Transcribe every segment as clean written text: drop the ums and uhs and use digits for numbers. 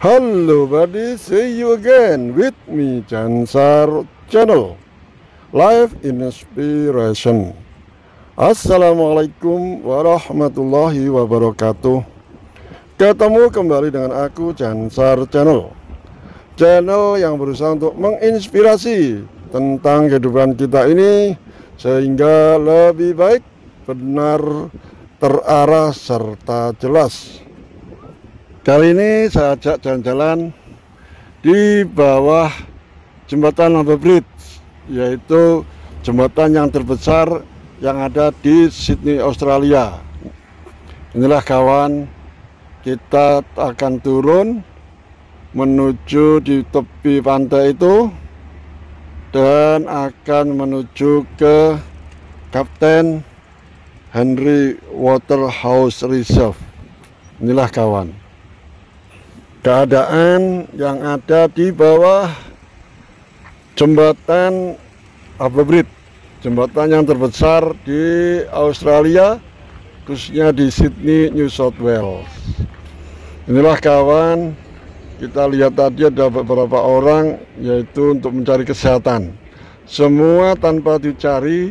Halo buddy, see you again with me Jansar Channel Live Inspiration. Assalamualaikum warahmatullahi wabarakatuh. Ketemu kembali dengan aku Jansar Channel, channel yang berusaha untuk menginspirasi tentang kehidupan kita ini sehingga lebih baik, benar, terarah, serta jelas. Kali ini saya ajak jalan-jalan di bawah jembatan Harbour Bridge, yaitu jembatan yang terbesar yang ada di Sydney, Australia. Inilah kawan, kita akan turun menuju di tepi pantai itu dan akan menuju ke Captain Henry Waterhouse Reserve. Inilah kawan, keadaan yang ada di bawah jembatan Harbour Bridge, jembatan yang terbesar di Australia, khususnya di Sydney, New South Wales. Inilah kawan, kita lihat tadi ada beberapa orang, yaitu untuk mencari kesehatan. Semua tanpa dicari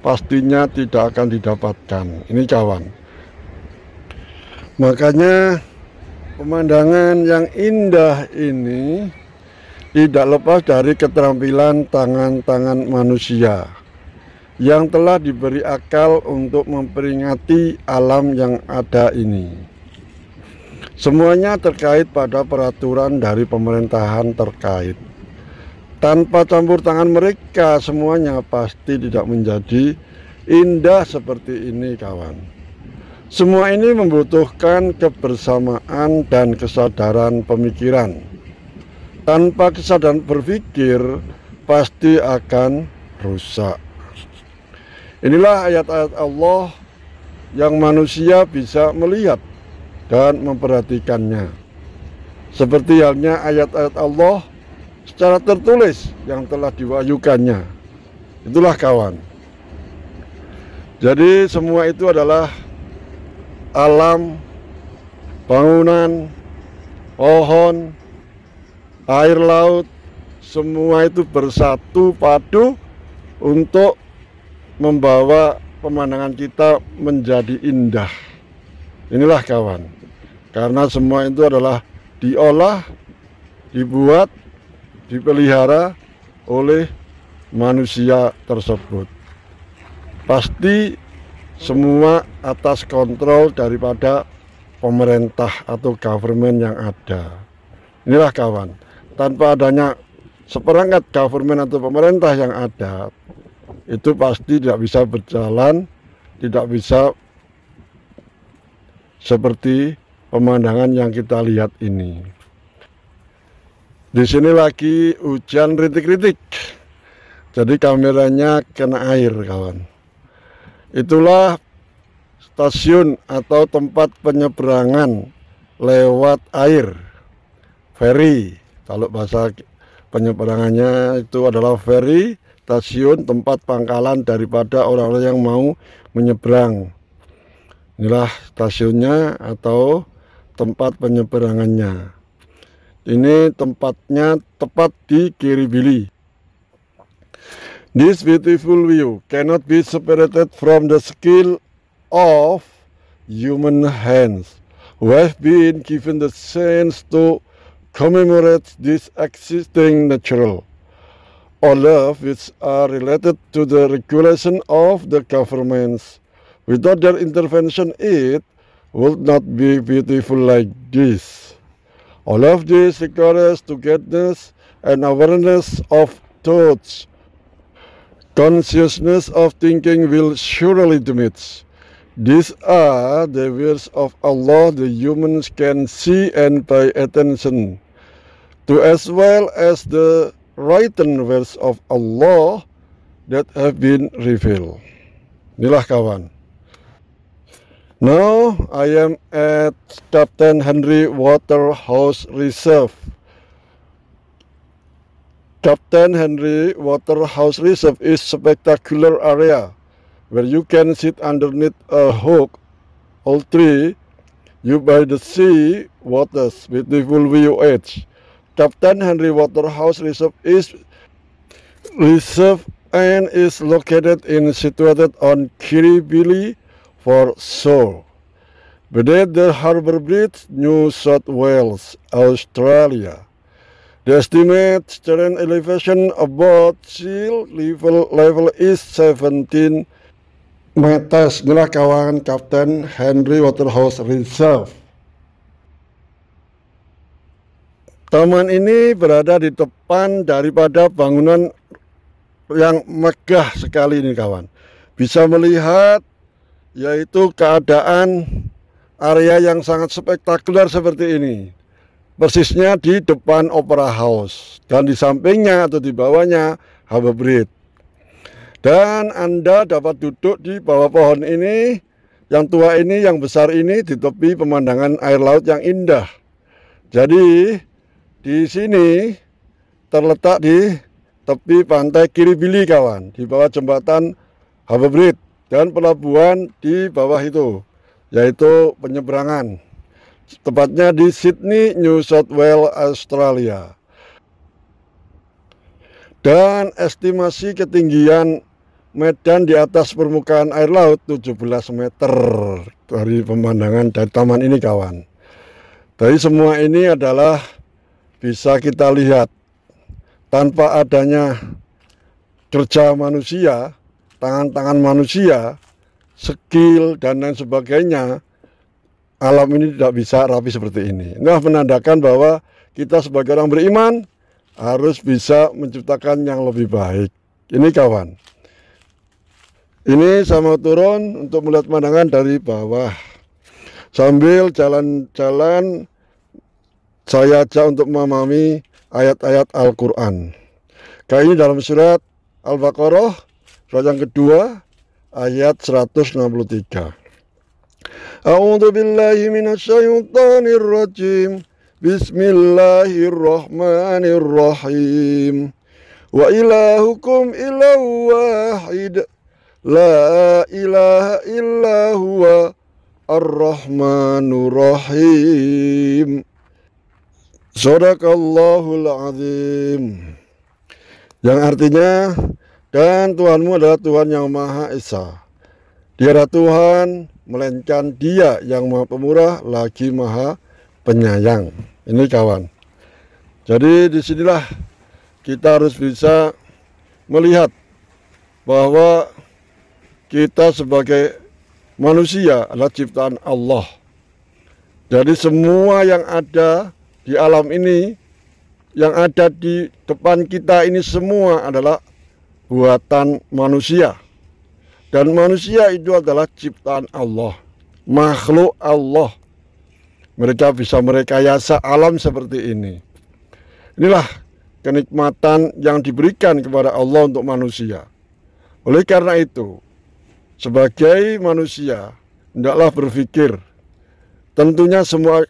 pastinya tidak akan didapatkan. Ini kawan, makanya pemandangan yang indah ini tidak lepas dari keterampilan tangan-tangan manusia yang telah diberi akal untuk memperingati alam yang ada ini. Semuanya terkait pada peraturan dari pemerintahan terkait. Tanpa campur tangan mereka, semuanya pasti tidak menjadi indah seperti ini kawan. Semua ini membutuhkan kebersamaan dan kesadaran pemikiran. Tanpa kesadaran berpikir, pasti akan rusak. Inilah ayat-ayat Allah yang manusia bisa melihat dan memperhatikannya. Seperti halnya ayat-ayat Allah secara tertulis yang telah diwahyukannya. Itulah kawan. Jadi semua itu adalah alam, bangunan, pohon, air laut, semua itu bersatu padu untuk membawa pemandangan kita menjadi indah. Inilah kawan, karena semua itu adalah diolah, dibuat, dipelihara oleh manusia tersebut. Pasti semua atas kontrol daripada pemerintah atau government yang ada. Inilah kawan, tanpa adanya seperangkat government atau pemerintah yang ada, itu pasti tidak bisa berjalan, tidak bisa seperti pemandangan yang kita lihat ini. Di sini lagi hujan rintik-rintik, jadi kameranya kena air kawan. Itulah stasiun atau tempat penyeberangan lewat air, ferry. Kalau bahasa penyeberangannya itu adalah ferry, stasiun tempat pangkalan daripada orang-orang yang mau menyeberang. Inilah stasiunnya atau tempat penyeberangannya. Ini tempatnya tepat di Kirribilli. This beautiful view cannot be separated from the skill of human hands, who have been given the sense to commemorate this existing natural, or love which are related to the regulation of the governments. Without their intervention, it would not be beautiful like this. All of this requires togetherness and awareness of thoughts. Consciousness of thinking will surely diminish. These are the words of Allah the humans can see and pay attention to, as well as the written words of Allah that have been revealed. Inilah kawan. Now I am at Captain Henry Waterhouse Reserve. Captain Henry Waterhouse Reserve is a spectacular area where you can sit underneath a oak tree You by the sea waters, beautiful view edge. Captain Henry Waterhouse Reserve and is situated on Kirribilli foreshore. Beneath the Harbour Bridge, New South Wales, Australia. The estimated terrain elevation above sea level is 17 meters. Inilah kawan Captain Henry Waterhouse Reserve. Taman ini berada di depan daripada bangunan yang megah sekali ini kawan. Bisa melihat yaitu keadaan area yang sangat spektakuler seperti ini. Persisnya di depan Opera House dan di sampingnya atau di bawahnya Harbour Bridge. Dan Anda dapat duduk di bawah pohon ini, yang tua ini, yang besar ini, di tepi pemandangan air laut yang indah. Jadi di sini terletak di tepi pantai Kirribilli kawan, di bawah jembatan Harbour Bridge dan pelabuhan di bawah itu, yaitu penyeberangan. Tepatnya di Sydney, New South Wales, Australia. Dan estimasi ketinggian medan di atas permukaan air laut 17 meter dari pemandangan dari taman ini kawan. Dari semua ini adalah bisa kita lihat tanpa adanya kerja manusia, tangan-tangan manusia, skill dan lain sebagainya, alam ini tidak bisa rapi seperti ini. Nah, menandakan bahwa kita sebagai orang beriman harus bisa menciptakan yang lebih baik. Ini kawan. Ini saya mau turun untuk melihat pemandangan dari bawah. Sambil jalan-jalan saya ajak untuk memahami ayat-ayat Al-Quran. Kayak ini dalam surat Al-Baqarah, surat yang kedua, ayat 163. A'udzu billahi minasyaitonir rajim. Bismillahirrahmanirrahim. Wa ilahukum ilahu wahid. La ilaha illa huwa ar-Rahmanur Rahim. Shadaqallahul azim. Yang artinya, dan Tuhanmu adalah Tuhan yang Maha Esa. Dia adalah Tuhan, melainkan Dia yang Maha Pemurah, lagi Maha Penyayang. Ini kawan. Jadi disinilah kita harus bisa melihat bahwa kita sebagai manusia adalah ciptaan Allah. Jadi semua yang ada di alam ini, yang ada di depan kita ini semua adalah buatan manusia. Dan manusia itu adalah ciptaan Allah, makhluk Allah. Mereka bisa merekayasa alam seperti ini. Inilah kenikmatan yang diberikan kepada Allah untuk manusia. Oleh karena itu, sebagai manusia, hendaklah berpikir, tentunya semua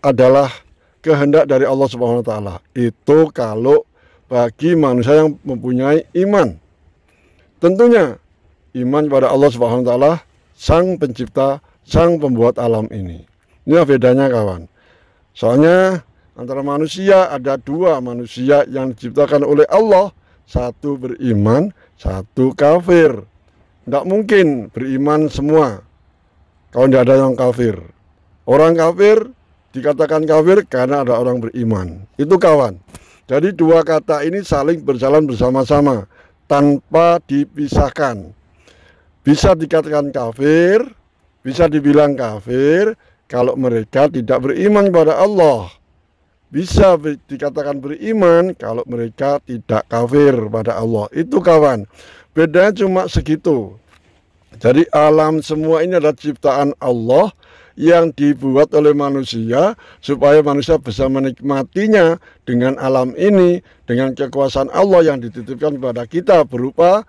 adalah kehendak dari Allah Subhanahu wa taala. Itu kalau bagi manusia yang mempunyai iman. Tentunya iman kepada Allah Subhanahu wa taala, Sang Pencipta, Sang Pembuat alam ini. Inilah bedanya kawan. Soalnya antara manusia ada dua manusia yang diciptakan oleh Allah, satu beriman, satu kafir. Tidak mungkin beriman semua kalau tidak ada yang kafir. Orang kafir dikatakan kafir karena ada orang beriman. Itu kawan. Jadi dua kata ini saling berjalan bersama-sama tanpa dipisahkan. Bisa dikatakan kafir, bisa dibilang kafir kalau mereka tidak beriman kepada Allah. Bisa dikatakan beriman kalau mereka tidak kafir pada Allah. Itu kawan. Bedanya cuma segitu. Jadi alam semua ini adalah ciptaan Allah yang dibuat oleh manusia supaya manusia bisa menikmatinya dengan alam ini, dengan kekuasaan Allah yang dititipkan kepada kita berupa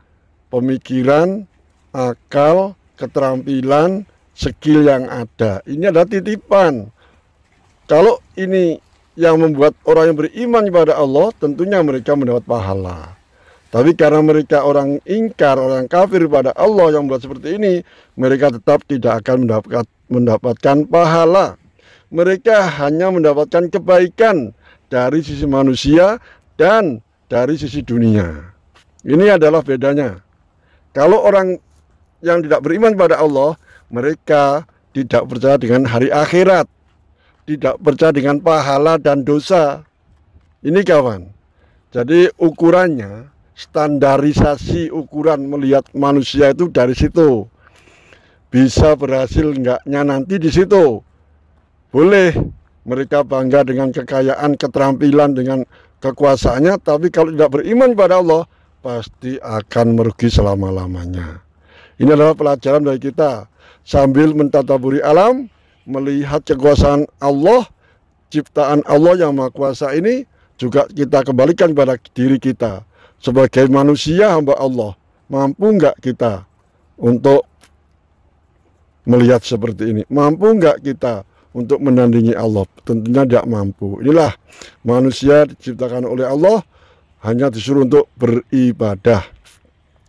pemikiran, akal, keterampilan, skill yang ada. Ini adalah titipan. Kalau ini yang membuat orang yang beriman kepada Allah, tentunya mereka mendapat pahala. Tapi karena mereka orang ingkar, orang kafir pada Allah yang membuat seperti ini, mereka tetap tidak akan mendapatkan pahala. Mereka hanya mendapatkan kebaikan dari sisi manusia dan dari sisi dunia. Ini adalah bedanya. Kalau orang yang tidak beriman pada Allah, mereka tidak percaya dengan hari akhirat, tidak percaya dengan pahala dan dosa. Ini kawan. Jadi ukurannya, standarisasi ukuran melihat manusia itu dari situ. Bisa berhasil enggaknya nanti di situ. Boleh mereka bangga dengan kekayaan, keterampilan, dengan kekuasaannya, tapi kalau tidak beriman pada Allah, pasti akan merugi selama-lamanya. Ini adalah pelajaran bagi kita. Sambil mentadaburi alam, melihat kekuasaan Allah, ciptaan Allah yang Maha Kuasa ini, juga kita kembalikan pada diri kita. Sebagai manusia hamba Allah, mampu enggak kita untuk melihat seperti ini? Mampu enggak kita untuk menandingi Allah? Tentunya tidak mampu. Inilah manusia diciptakan oleh Allah, hanya disuruh untuk beribadah.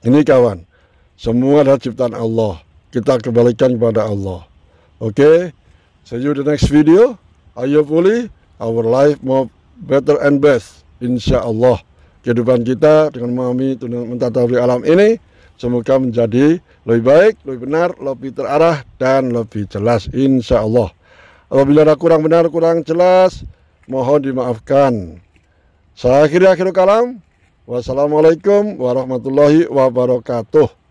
Ini kawan, semua adalah ciptaan Allah. Kita kembalikan kepada Allah. Oke, see you the next video. Hopefully our life more better and best. Insya Allah kehidupan kita dengan memahami mentadaburi alam ini semoga menjadi lebih baik, lebih benar, lebih terarah, dan lebih jelas. Insya Allah. Apabila ada kurang benar, kurang jelas, mohon dimaafkan. Saya akhiri kalam. Wassalamualaikum warahmatullahi wabarakatuh.